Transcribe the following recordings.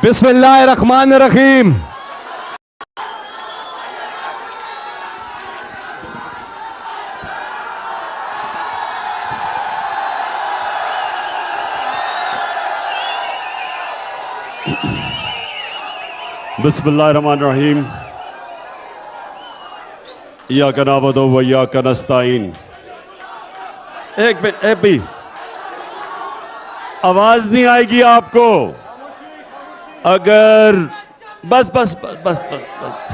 बिस्मिल्लाहिर्रहमानिर्रहीम। बिस्मिल्लाहिर्रहमानिर्रहीम। इय्याका नअबुदु व इय्याका नस्तईन। एक मिनट, एक भी आवाज नहीं आएगी आपको अगर बस बस बस बस बस बस।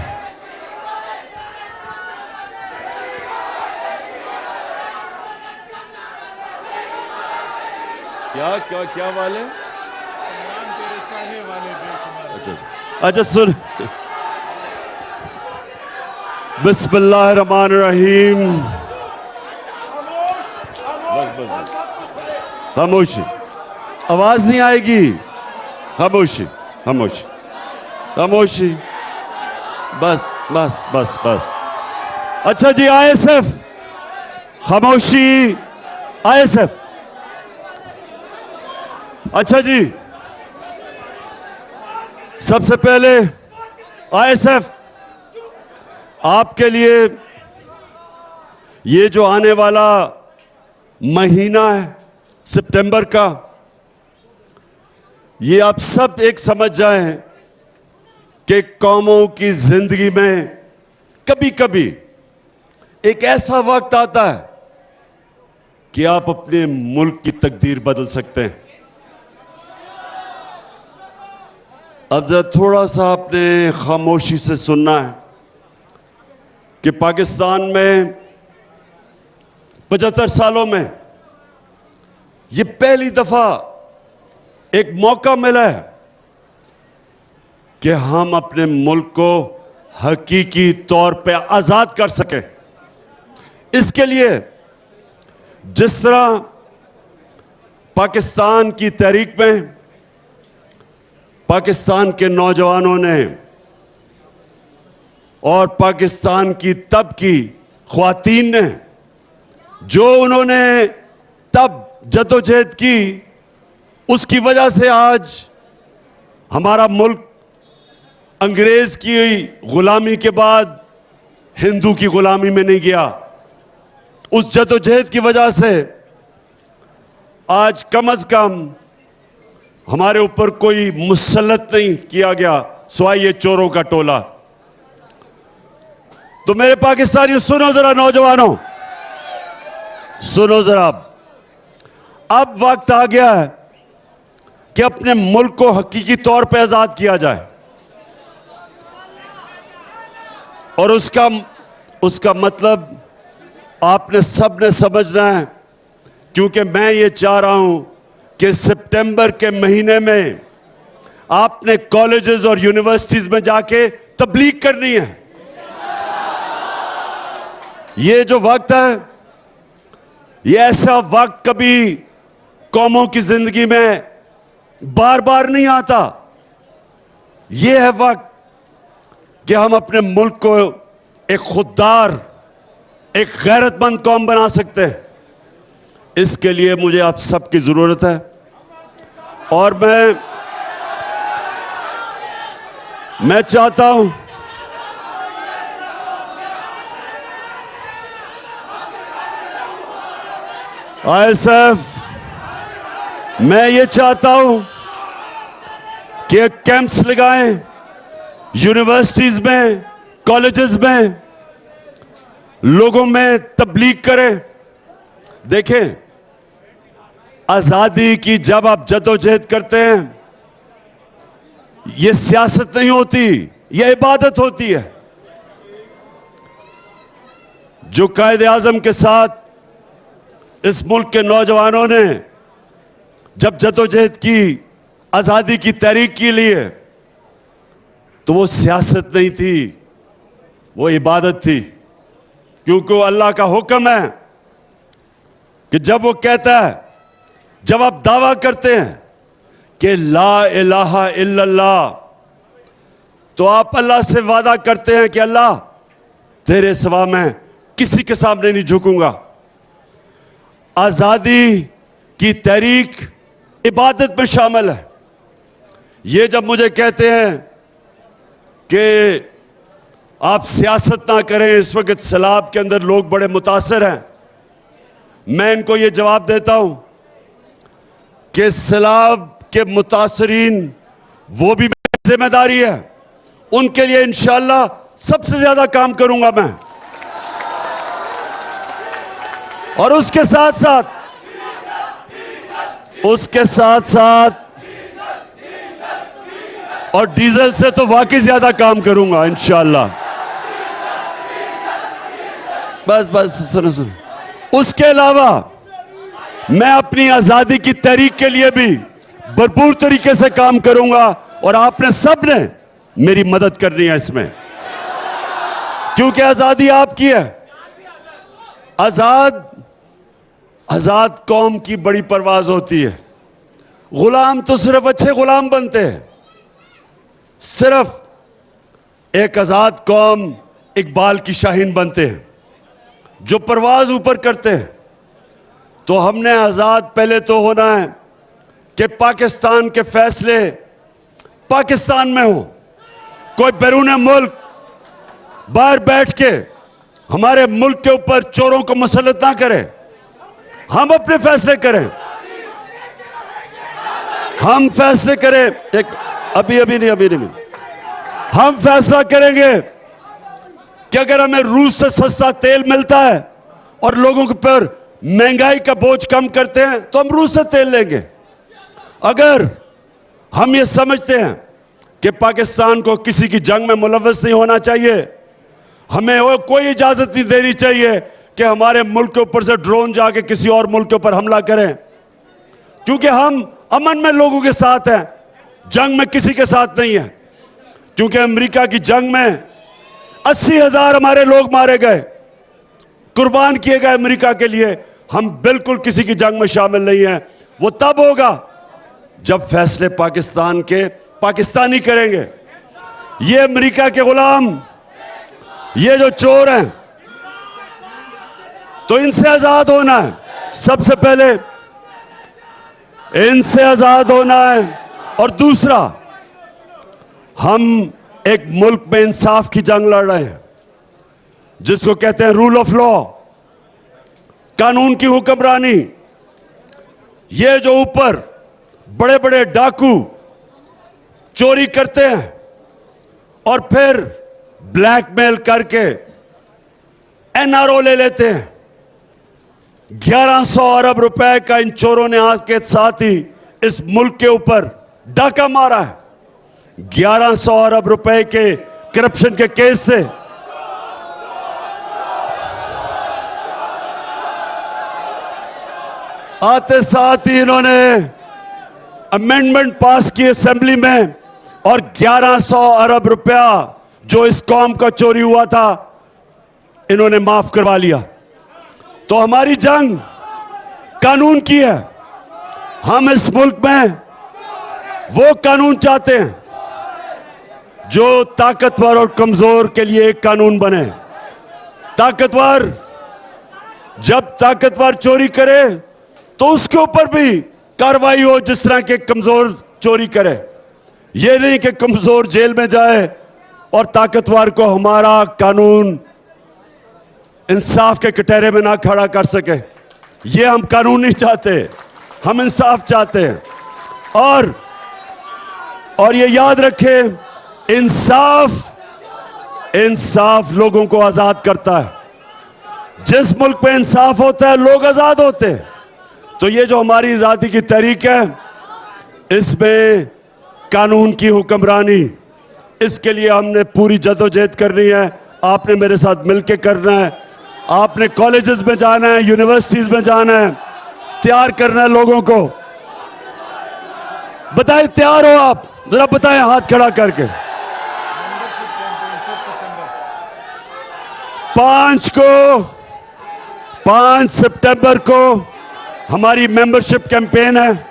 क्या क्या क्या वाले? अच्छा अच्छा सुन। बिस्मिल्लाहिर्रहमानिर्रहीम। बस बस बस, खामोशी, आवाज नहीं आएगी। खामोशी खामोशी खामोशी, बस बस बस बस। अच्छा जी, आईएसएफ, खामोशी, आईएसएफ। अच्छा जी, सबसे पहले आईएसएफ आपके लिए ये जो आने वाला महीना है सितंबर का, ये आप सब एक समझ जाएं कि कौमों की जिंदगी में कभी कभी एक ऐसा वक्त आता है कि आप अपने मुल्क की तकदीर बदल सकते हैं। अब जरा थोड़ा सा आपने खामोशी से सुनना है कि पाकिस्तान में 75 सालों में ये पहली दफा एक मौका मिला है कि हम अपने मुल्क को हकीकी तौर पे आजाद कर सकें। इसके लिए जिस तरह पाकिस्तान की तहरीक में पाकिस्तान के नौजवानों ने और पाकिस्तान की तब की ख्वातीन ने जो उन्होंने तब जद्दोजहद की, उसकी वजह से आज हमारा मुल्क अंग्रेज की गुलामी के बाद हिंदू की गुलामी में नहीं गया। उस जद्दोजहद की वजह से आज कम से कम हमारे ऊपर कोई मुसल्लत नहीं किया गया सिवाय ये चोरों का टोला। तो मेरे पाकिस्तानियों सुनो जरा, नौजवानों सुनो जरा, अब वक्त आ गया है कि अपने मुल्क को हकीकी तौर पे आजाद किया जाए। और उसका मतलब आपने सबने समझना है, क्योंकि मैं ये चाह रहा हूं कि सितंबर के महीने में आपने कॉलेजेस और यूनिवर्सिटीज में जाके तबलीग करनी है। ये जो वक्त है, ये ऐसा वक्त कभी कौमों की जिंदगी में बार बार नहीं आता। ये है वक्त कि हम अपने मुल्क को एक खुददार, एक गैरतमंद कौम बना सकते हैं। इसके लिए मुझे आप सबकी जरूरत है। और मैं चाहता हूं आईएसएफ, मैं ये चाहता हूं कि कैंप्स लगाएं यूनिवर्सिटीज में, कॉलेजेस में, लोगों में तबलीग करें। देखें, आजादी की जब आप जद्दोजहद करते हैं, ये सियासत नहीं होती, ये इबादत होती है। जो कायदे आजम के साथ इस मुल्क के नौजवानों ने जब जद्दोजहद की, आजादी की तहरीक के लिए, तो वो सियासत नहीं थी, वो इबादत थी। क्योंकि वो अल्लाह का हुक्म है कि जब वो कहता है, जब आप दावा करते हैं कि ला इलाहा इल्लल्लाह, तो आप अल्लाह से वादा करते हैं कि अल्लाह तेरे सिवा मैं किसी के सामने नहीं झुकूंगा। आजादी की तहरीक इबादत में शामिल है। ये जब मुझे कहते हैं कि आप सियासत ना करें, इस वक्त सैलाब के अंदर लोग बड़े मुतासर हैं, मैं इनको ये जवाब देता हूं कि सैलाब के मुतासरीन वो भी मेरी जिम्मेदारी है, उनके लिए इंशाअल्लाह सबसे ज्यादा काम करूंगा मैं। और उसके साथ साथ और डीजल से तो वाकई ज्यादा काम करूंगा इंशाअल्लाह। बस सुनो। उसके अलावा मैं अपनी आजादी की तहरीक के लिए भी भरपूर तरीके से काम करूंगा और आपने सब ने मेरी मदद करनी है इसमें, क्योंकि आजादी आपकी है। आजाद कौम की बड़ी परवाज होती है। गुलाम तो सिर्फ अच्छे गुलाम बनते हैं। सिर्फ एक आजाद कौम इकबाल की शाहीन बनते हैं जो परवाज ऊपर करते हैं। तो हमने आजाद पहले तो होना है कि पाकिस्तान के फैसले पाकिस्तान में हो। कोई बैरून मुल्क बाहर बैठ के हमारे मुल्क के ऊपर चोरों को मुसल्लत ना करे। हम अपने फैसले करें, हम फैसले करें। अभी नहीं। हम फैसला करेंगे कि अगर हमें रूस से सस्ता तेल मिलता है और लोगों के ऊपर महंगाई का बोझ कम करते हैं तो हम रूस से तेल लेंगे। अगर हम ये समझते हैं कि पाकिस्तान को किसी की जंग में मुलव्वस नहीं होना चाहिए, हमें वो कोई इजाजत नहीं देनी चाहिए कि हमारे मुल्क के ऊपर से ड्रोन जाके किसी और मुल्क के ऊपर हमला करें, क्योंकि हम अमन में लोगों के साथ हैं, जंग में किसी के साथ नहीं है। क्योंकि अमेरिका की जंग में 80,000 हमारे लोग मारे गए, कुर्बान किए गए अमेरिका के लिए। हम बिल्कुल किसी की जंग में शामिल नहीं हैं। वो तब होगा जब फैसले पाकिस्तान के पाकिस्तानी करेंगे। ये अमेरिका के गुलाम, ये जो चोर हैं, तो इनसे आजाद होना है। सबसे पहले इनसे आजाद होना है। और दूसरा, हम एक मुल्क में इंसाफ की जंग लड़ रहे हैं, जिसको कहते हैं रूल ऑफ लॉ, कानून की हुक्मरानी। ये जो ऊपर बड़े बड़े डाकू चोरी करते हैं और फिर ब्लैकमेल करके एनआरओ ले लेते हैं, 1100 अरब रुपए का इन चोरों ने आज के साथ ही इस मुल्क के ऊपर डाका मारा है। 1100 अरब रुपए के करप्शन के केस से आते साथ ही इन्होंने अमेंडमेंट पास की असेंबली में और 1100 अरब रुपया जो इस कौम का चोरी हुआ था इन्होंने माफ करवा लिया। तो हमारी जंग कानून की है। हम इस मुल्क में वो कानून चाहते हैं जो ताकतवर और कमजोर के लिए एक कानून बने। ताकतवर जब ताकतवर चोरी करे तो उसके ऊपर भी कार्रवाई हो जिस तरह के कमजोर चोरी करे। ये नहीं कि कमजोर जेल में जाए और ताकतवर को हमारा कानून इंसाफ के कटहरे में ना खड़ा कर सके। ये हम कानून नहीं चाहते, हम इंसाफ चाहते हैं। और ये याद रखें, इंसाफ लोगों को आजाद करता है। जिस मुल्क में इंसाफ होता है लोग आजाद होते हैं। तो ये जो हमारी आजादी की तहरीक है, इसमें कानून की हुक्मरानी, इसके लिए हमने पूरी जदोजहद करनी है। आपने मेरे साथ मिलकर करना है। आपने कॉलेजेस में जाना है, यूनिवर्सिटीज में जाना है, तैयार करना है लोगों को। बताएं तैयार हो आप? जरा बताएं हाथ खड़ा करके। 5 सितंबर को हमारी मेंबरशिप कैंपेन है।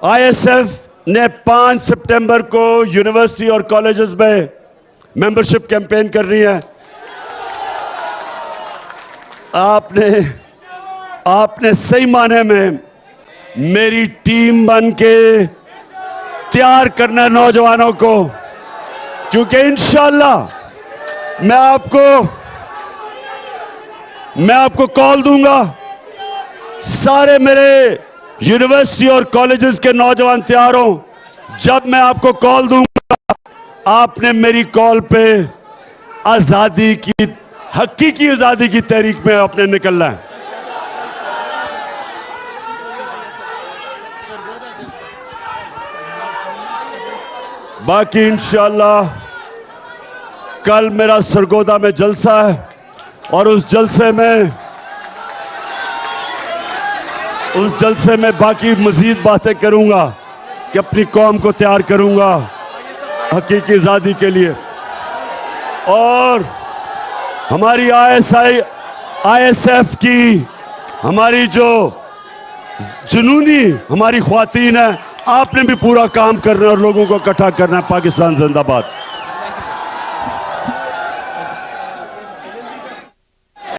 आईएसएफ ने 5 सितंबर को यूनिवर्सिटी और कॉलेजेस में मेंबरशिप कैंपेन करनी है। आपने सही माने में मेरी टीम बन के तैयार करना है नौजवानों को, क्योंकि इंशाअल्लाह मैं आपको कॉल दूंगा। सारे मेरे यूनिवर्सिटी और कॉलेजेस के नौजवान तैयार हो। जब मैं आपको कॉल दूंगा, आपने मेरी कॉल पे आजादी की, हकीकी आजादी की तहरीक में आपने निकलना है। बाकी इंशाअल्लाह कल मेरा सरगोदा में जलसा है और उस जलसे में बाकी मजीद बातें करूंगा कि अपनी कौम को तैयार करूंगा हकीकी आज़ादी के लिए। और हमारी ISF की हमारी जो जुनूनी हमारी ख्वातीन है, आपने भी पूरा काम करना और लोगों को इकट्ठा करना है। पाकिस्तान जिंदाबाद।